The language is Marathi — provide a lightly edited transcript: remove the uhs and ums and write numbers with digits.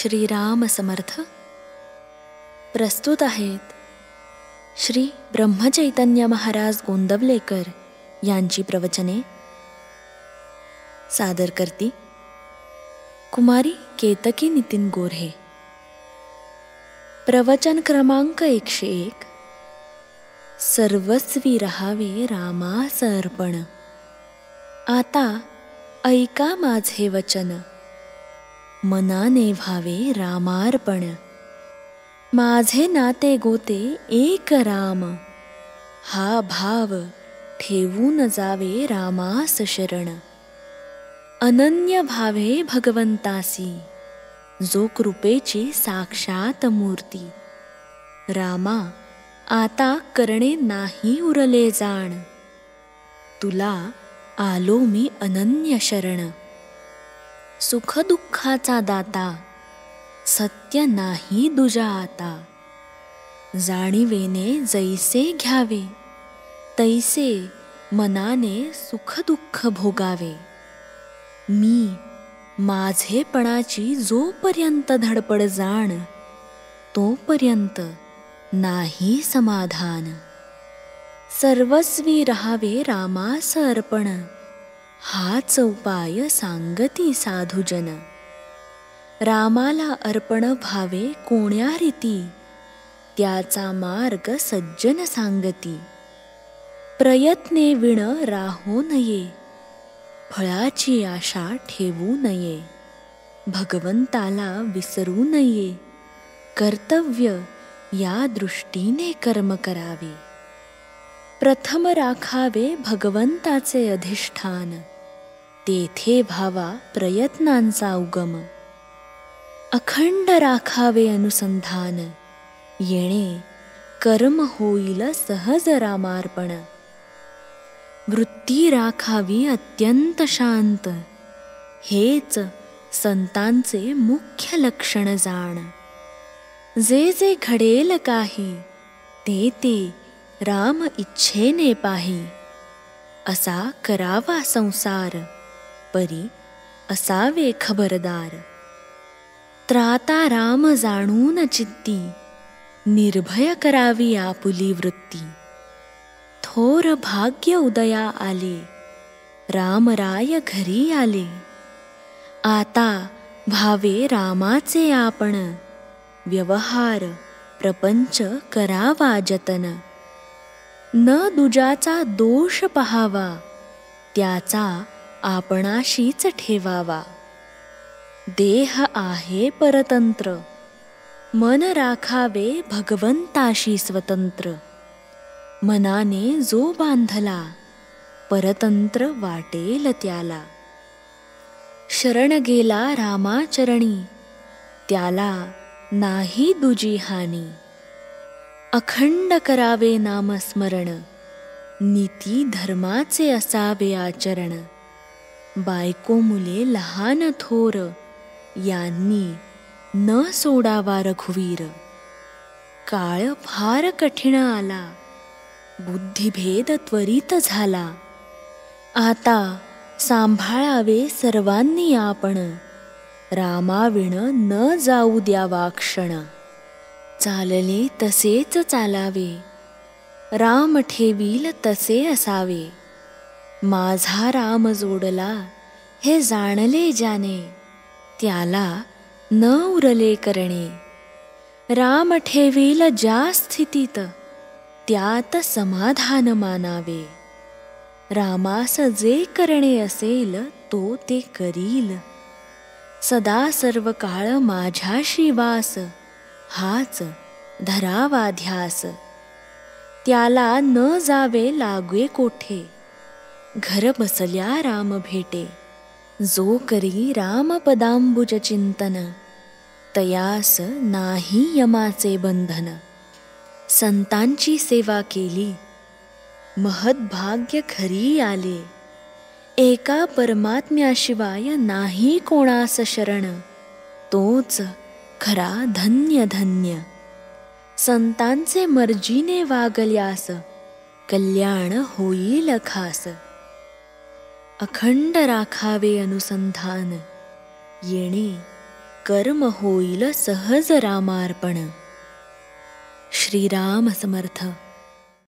श्रीराम समर्थ. प्रस्तुत आहेत श्री ब्रह्मचैतन्य महाराज गोंदवलेकर यांची प्रवचने. सादर करती कुमारी केतकी नितीन गोऱ्हे. प्रवचन क्रमांक 101. सर्वस्वी रहावे रामास अर्पण. आता ऐका माझे वचन, मनाने व्हावे रामार्पण. माझे नाते गोते एक राम, हा भाव ठेवून जावे रामास शरण. अनन्य भावे भगवंतासी, जो कृपेची साक्षात मूर्ती. रामा आता करणे नाही उरले जाण, तुला आलो मी अनन्य शरण. सुख दुःखाचा दाता, सत्य नाही दुजा आता. जाणीवेने जैसे घ्यावे, तैसे मनाने सुख दुःख भोगावे. मी माझेपणाची जोपर्यंत धडपड जाण, तोपर्यंत नाही समाधान. सर्वस्वी रहावे रामास अर्पण, हाच उपाय सांगती साधुजन. रामाला अर्पण व्हावे कोण्या रीती, त्याचा मार्ग सज्जन सांगती. प्रयत्ने विण राहो नये, फळाची आशा ठेवू नये. भगवंताला विसरू नये, कर्तव्य या दृष्टीने कर्म करावे. प्रथम राखावे भगवंताचे अधिष्ठान, तेथे व्हावा प्रयत्नांचा उगम. अखंड राखावे अनुसंधान, येणे कर्म होईल सहज रामार्पण. वृत्ती राखावी अत्यंत शांत, हेच संतांचे मुख्य लक्षण जाण. जे जे घडेल काही, ते ते राम इच्छेने पाही. असा करावा संसार, परी असावे खबरदार. त्राता राम जाणून चित्ती, निर्भय करावी आपुली वृत्ती. थोर भाग्य उदया आले, रामराय घरी आले. आता भावे रामाचे आपण, व्यवहार प्रपंच करावा जतन. न दुजाचा दोष पहावा, त्याचा आपणाशीच ठेवावा. देह आहे परतंत्र, मन राखावे भगवंताशी स्वतंत्र. मनाने जो बांधला, परतंत्र वाटेल त्याला. शरण गेला रामाचरणी, त्याला नाही दुजी हानी. अखंड करावे नामस्मरण, नीती धर्माचे असावे आचरण. बायको मुले लहान थोर, यांनी न सोडावा रघुवीर. काळ फार कठीण आला, बुद्धिभेद त्वरित झाला. आता सांभाळावे सर्वांनी आपण, रामाविण न जाऊ द्यावा क्षण. चालले तसेच चालावे, राम ठेवील तसे असावे. माझा राम जोडला हे जाणले ज्याने, त्याला न उरले करणे. राम ठेवील ज्या स्थितीत, त्यात समाधान मानावे. रामास जे करणे असेल तो ते करील. सदा सर्व काळ माझ्याशी वास, हाच धरावा ध्यास. त्याला न जावे लागे कोठे, घर बसल्या राम भेटे. जो करी रामपदांबुज चिंतन, तयास नाही यमाचे बंधन. संतांची सेवा केली, महद्भाग्य घरी आले. एका परमात्म्याशिवाय नाही कोणास शरण, तोच खरा धन्य धन्य. संतांचे मर्जीने वागल्यास, कल्याण होईल खास. अखंड राखावे अनुसंधान, येणे कर्म होईल सहज रामार्पण. श्रीराम समर्थ.